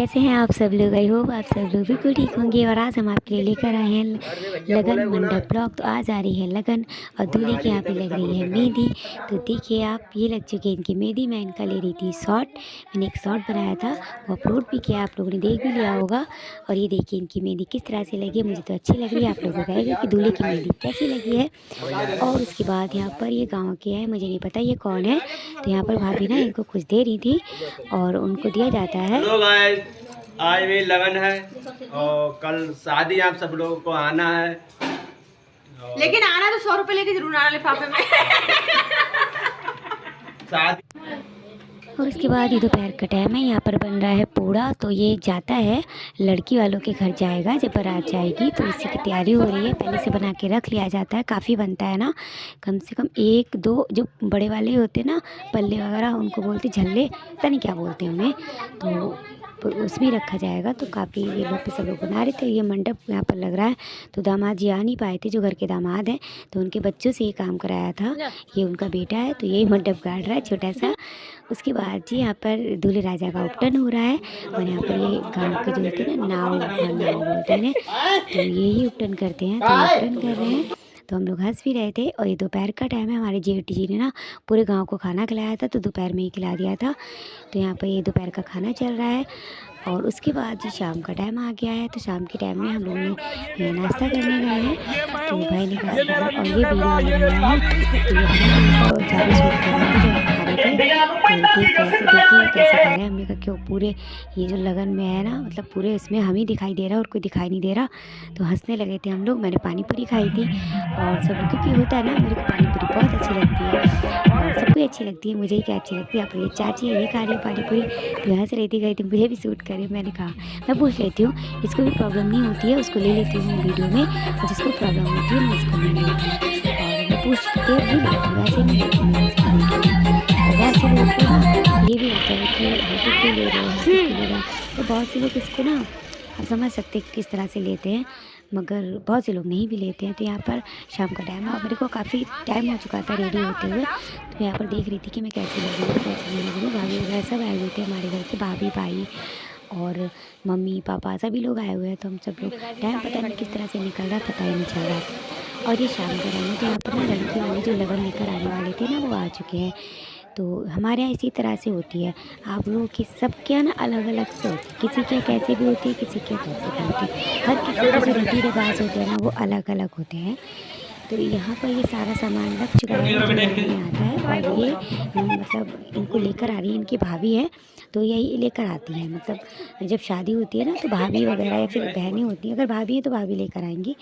कैसे हैं आप सब लोग। आई होप आप सब लोग बिल्कुल ठीक होंगे। और आज हम आपके लिए लेकर आए हैं लगन मंडप ब्लॉग। तो आज आ रही है लगन और दूल्हे की यहाँ पे लग रही है मेहंदी। तो देखिए आप, ये लग चुकी है इनकी मेहंदी। मैं इनका ले रही थी शॉर्ट। मैंने एक शॉर्ट बनाया था, वो अपलोड भी किया, आप लोगों ने देख भी लिया होगा। और ये देखिए इनकी मेहंदी किस तरह से लगी है। मुझे तो अच्छी लग रही है, आप लोग बताइएगा कि दूल्हे की मेहंदी कैसी लगी है। और उसके बाद यहाँ पर ये गाँव के हैं, मुझे नहीं पता ये कौन है। तो यहाँ पर भाभी ना इनको कुछ दे रही थी और उनको दिया जाता है। हेलो गाइस, आज मेरी लगन है और कल शादी, आप सब लोगों को आना है। लेकिन आना तो 100 रुपए लेके जरूर आना लिफाफे में। शादी। और उसके बाद ये दोपहर का टाइम है, यहाँ पर बन रहा है पूड़ा। तो ये जाता है लड़की वालों के घर जाएगा, जब बारात जाएगी तो इसी की तैयारी हो रही है। पहले से बना के रख लिया जाता है, काफ़ी बनता है ना, कम से कम 1-2 जो बड़े वाले होते हैं ना, पल्ले वगैरह, उनको बोलते झल्ले, पता नहीं क्या बोलते हैं उन्हें। तो उसमें रखा जाएगा। तो काफ़ी ये लोग पे सब लोग बना रहे थे। ये मंडप यहाँ पर लग रहा है। तो दामाद जी आ नहीं पाए थे, जो घर के दामाद हैं, तो उनके बच्चों से ये काम कराया था। ये उनका बेटा है, तो यही मंडप गाड़ रहा है छोटा सा। उसके बाद जी यहाँ पर दूल्हे राजा का उपटन हो रहा है। और यहाँ पर ये गाँव के जो होते हैं ना, नाव बोलते हैं, तो यही उपटन करते हैं। तो ये उपटन कर रहे हैं, तो हम लोग हंस भी रहे थे। और ये दोपहर का टाइम है, हमारे जेठ जी ने ना पूरे गांव को खाना खिलाया था, तो दोपहर में ही खिला दिया था। तो यहाँ पर ये दोपहर का खाना चल रहा है। और उसके बाद जी शाम का टाइम आ गया है। तो शाम के टाइम में हम लोगों ने नाश्ता करने गए हैं। तो भाई ने कहा, और ये वीडियो बना रहा है, तो ये हम ज़्यादा शूट कर रहे थे जब हम खा रहे थे। तो ठीक है, तो देखिए कैसे खा रहे हैं। हमने कहा क्यों, पूरे ये जो लगन में है ना, मतलब पूरे इसमें हम ही दिखाई दे रहा है और कोई दिखाई नहीं दे रहा। तो हंसने लगे थे हम लोग। मैंने पानी पूरी खाई थी और सब लोग, क्योंकि होता है ना, मेरे को पानी पूरी बहुत अच्छी लगती है और सबको अच्छी लगती है, मुझे ही क्या अच्छी लगती है। आप ये चाची है, ये खा रही है पानी पूरी, तो हंस रही थी, गई थी, मुझे भी सूट करे। मैंने कहा मैं पूछ लेती हूँ, इसको भी प्रॉब्लम नहीं होती है, उसको ले लेती हूँ वीडियो में, और जिसको प्रॉब्लम होती है मैं इसको नहीं लेती हूँ। और मैं पूछ के भी लेती हूँ, वैसे नहीं लेती मैं इसको वीडियो में। और वैसे लोग को ना ये भी होता है कि हम क्यों ले रहे हैं, हम क्यों ले रहे हैं। तो बहुत से लोग इसको ना, आप समझ सकते हैं किस तरह से लेते हैं, मगर बहुत से लोग नहीं भी लेते हैं। तो यहाँ पर शाम का टाइम है और मेरे को काफ़ी टाइम हो चुका था रेडी होते हुए। तो यहाँ पर देख रही थी कि मैं कैसे लग रही हूँ, कैसे नहीं लग रही हूँ। भाभी वगैरह सब आए हुए थे हमारे घर से, भाभी भाई और मम्मी पापा सभी लोग आए हुए हैं। तो हम सब लोग, टाइम पता नहीं किस तरह से निकल रहा, पता ही नहीं चल रहा। और ये शाम का टाइम है, तो यहाँ पर ना लड़की वाले जो लगन लेकर आने वाले थे ना, वो आ चुके हैं। तो हमारे यहाँ इसी तरह से होती है। आप लोगों की सबके यहाँ ना अलग अलग से होती है, किसी के कैसे भी होती है, किसी के कैसे भी होती है। हर किसी के जो रीति रिवाज होते हैं ना, वो अलग अलग होते हैं। तो यहाँ पर ये सारा सामान रख चुका है, जो में आता है। और ये मतलब इनको लेकर आ रही है, इनकी भाभी है, तो यही लेकर आती है। मतलब जब शादी होती है ना, तो भाभी वगैरह या फिर बहनें होती हैं, अगर भाभी है तो भाभी लेकर आएंगी।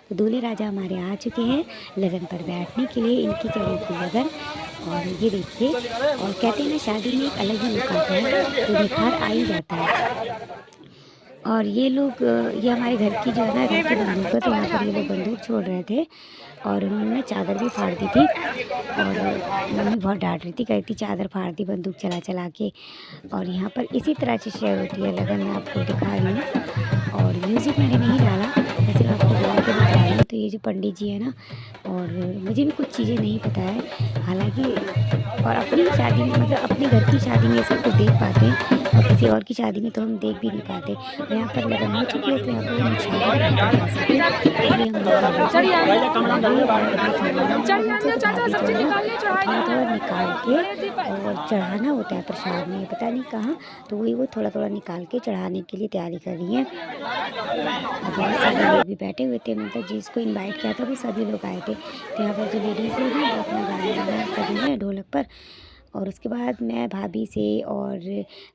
तो दूल्हे राजा हमारे आ चुके हैं लगन पर बैठने के लिए, इनकी चढ़ी थी लगन। और ये देखिए, और कहते हैं ना शादी में एक अलग ही लुक आता है, तो निखार आ ही जाता है। और ये लोग, ये हमारे घर की जो है ना, घर की बंदूक है। तो यहाँ पर ये लोग बंदूक छोड़ रहे थे और उन्होंने चादर भी फाड़ दी थी। और मम्मी बहुत डांट रही थी, कह रही थी चादर फाड़ दी बंदूक चला चला के। और यहाँ पर इसी तरह से शेयर होती है लगन, मैं आपको दिखा रही हूँ। और म्यूज़िक मैंने नहीं डाला, वैसे मैं आपको बोल के दिखा रही हूँ। तो ये जो पंडित जी है ना, और मुझे भी कुछ चीज़ें नहीं पता है हालांकि। और अपनी शादी में, मतलब अपने घर की शादी में ये सब कुछ देख पाते हैं, और किसी और की शादी में तो हम देख भी नहीं पाते। और यहाँ पर लगन हो चुकी है, तो यहाँ पर निशान लगा सकते हैं। ये हम थोड़ा निकाल के और चढ़ाना होता है प्रसाद में, पता नहीं कहाँ। तो वही वो थोड़ा थोड़ा निकाल के चढ़ाने के लिए तैयारी कर रही है। और बहुत सारे लोग भी बैठे हुए थे, मतलब जिसको इनवाइट किया था वो सभी लोग आए थे। तो यहाँ पर जो लेडीज़ लोग हैं वो अपना गाना कर रही हैं ढोलक पर। और उसके बाद मैं भाभी से और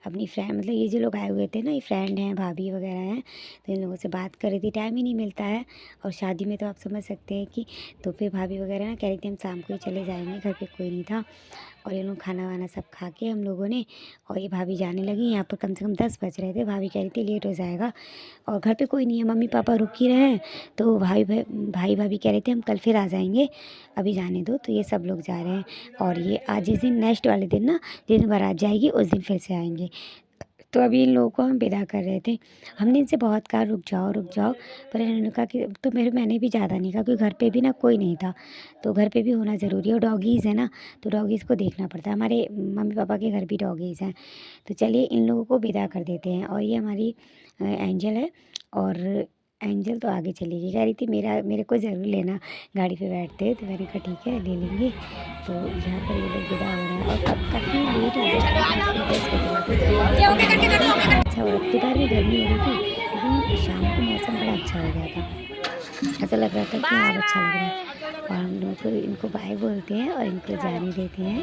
अपनी फ्रेंड, मतलब ये जो लोग आए हुए थे ना, ये फ्रेंड हैं, भाभी वगैरह हैं, तो इन लोगों से बात कर रही थी। टाइम ही नहीं मिलता है, और शादी में तो आप समझ सकते हैं कि। तो फिर भाभी वगैरह ना कह रही थी हम शाम को ही चले जाएंगे, घर पे कोई नहीं था। और ये लोग खाना वाना सब खा के हम लोगों ने, और ये भाभी जाने लगी। यहाँ पर कम से कम 10 बज रहे थे, भाभी कह रही थी लेट हो जाएगा, और घर पे कोई नहीं है, मम्मी पापा रुक ही रहे हैं। तो भाई भाभी कह रहे थे हम कल फिर आ जाएंगे, अभी जाने दो। तो ये सब लोग जा रहे हैं। और ये आज जिस दिन नेक्स्ट वाले दिन ना, जिस दिन बारात जाएगी उस दिन फिर से आएंगे। तो अभी इन लोगों को हम विदा कर रहे थे। हमने इनसे बहुत कहा रुक जाओ, पर इन्होंने कहा कि तो मैंने भी ज़्यादा नहीं कहा, क्योंकि घर पे भी ना कोई नहीं था, तो घर पे भी होना ज़रूरी है और डॉगीज़ है ना, तो डॉगीज़ को देखना पड़ता है। हमारे मम्मी पापा के घर भी डॉगीज़ हैं। तो चलिए इन लोगों को विदा कर देते हैं। और ये हमारी एंजल है, और एंजल तो आगे चली गई, कह रही थी मेरे को ज़रूर लेना गाड़ी पे बैठते, तो मैंने कहा ठीक है ले लेंगे। तो यहाँ पर ये लोग विदा हो रहे हैं और अब काफ़ी लेट हो गया था, 10 बज रहे थे। अच्छा, और दोपहर में गर्मी हो रही थी, लेकिन शाम को मौसम बड़ा अच्छा हो गया था। ऐसा लग रहा था कि हाँ अब अच्छा लग रहा है। और हम लोग को इनको बाय बोलते हैं और इनको जाने देते हैं,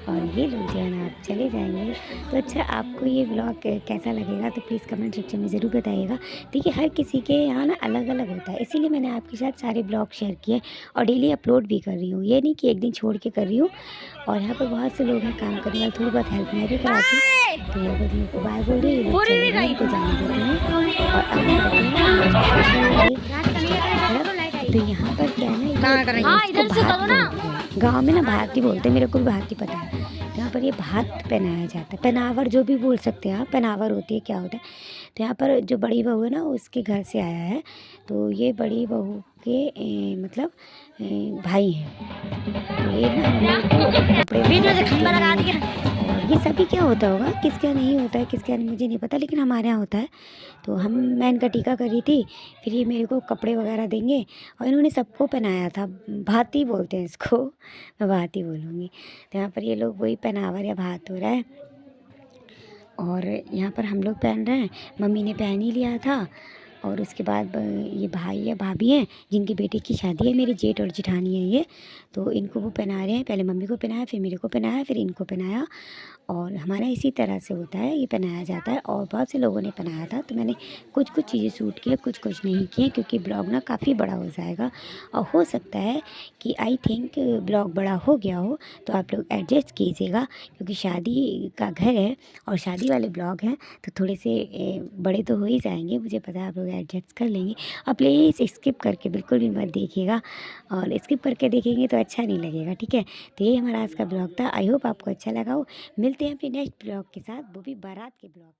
और ये लोग जो है ना आप चले जाएंगे। तो अच्छा, आपको ये ब्लॉग कैसा लगेगा तो प्लीज़ कमेंट सेक्शन में ज़रूर बताइएगा। देखिए हर किसी के यहाँ ना अलग अलग होता है, इसीलिए मैंने आपके साथ सारे ब्लॉग शेयर किए और डेली अपलोड भी कर रही हूँ। ये नहीं कि एक दिन छोड़ के कर रही हूँ। और यहाँ पर बहुत से लोग हैं काम करने वाले, थोड़ी बहुत हेल्प मैं भी कराती हूँ। तो यहाँ पर लोग को बाय बोल रही है, ये लोग चले गए, इनको जाने देते हैं। और अब हम करते हैं तो यहाँ पर क्या है ना, हाँ इधर से करो ना, गाँव में ना भारती बोलते हैं, मेरे को भी भारती पता है। तो यहाँ पर ये भात पहनाया जाता है, पहनावर जो भी बोल सकते हैं आप, पहनावर होती है क्या होता है। तो यहाँ पर जो बड़ी बहू है ना उसके घर से आया है, तो ये बड़ी बहू के मतलब भाई हैं। तो ये ना हम लोग को कपड़े लगा दिया। और ये सभी क्या होता होगा, किसके यहाँ नहीं होता है, किसके यहाँ मुझे नहीं पता, लेकिन हमारे यहाँ होता है। तो मैं इनका टीका कर रही थी, फिर ये मेरे को कपड़े वगैरह देंगे, और इन्होंने सबको पहनाया था। भाती बोलते हैं इसको, मैं भाती बोलूँगी। तो यहाँ पर ये लोग वही पहनावर या भात हो रहा है, और यहाँ पर हम लोग पहन रहे हैं। मम्मी ने पहन ही लिया था, और उसके बाद ये भाई या भाभी हैं जिनकी बेटी की शादी है, मेरी जेठ और जेठानी है ये, तो इनको वो पहना रहे हैं। पहले मम्मी को पहनाया, फिर मेरे को पहनाया, फिर इनको पहनाया। और हमारा इसी तरह से होता है, ये पहनाया जाता है। और बहुत से लोगों ने पहनाया था, तो मैंने कुछ चीज़ें शूट किए, कुछ नहीं किए, क्योंकि ब्लॉग ना काफ़ी बड़ा हो जाएगा। और हो सकता है कि आई थिंक ब्लॉग बड़ा हो गया हो, तो आप लोग एडजस्ट कीजिएगा, क्योंकि शादी का घर है और शादी वाले ब्लॉग हैं, तो थोड़े से बड़े तो हो ही जाएंगे, मुझे पता है आप लोग एडजस्ट कर लेंगे। और प्लीज़ स्किप करके बिल्कुल भी मत देखिएगा, और स्किप करके देखेंगे तो अच्छा नहीं लगेगा, ठीक है। तो ये हमारा आज का ब्लॉग था, आई होप आपको अच्छा लगा हो। मिलते हैं अपने नेक्स्ट ब्लॉग के साथ, वो भी बारात के ब्लॉग।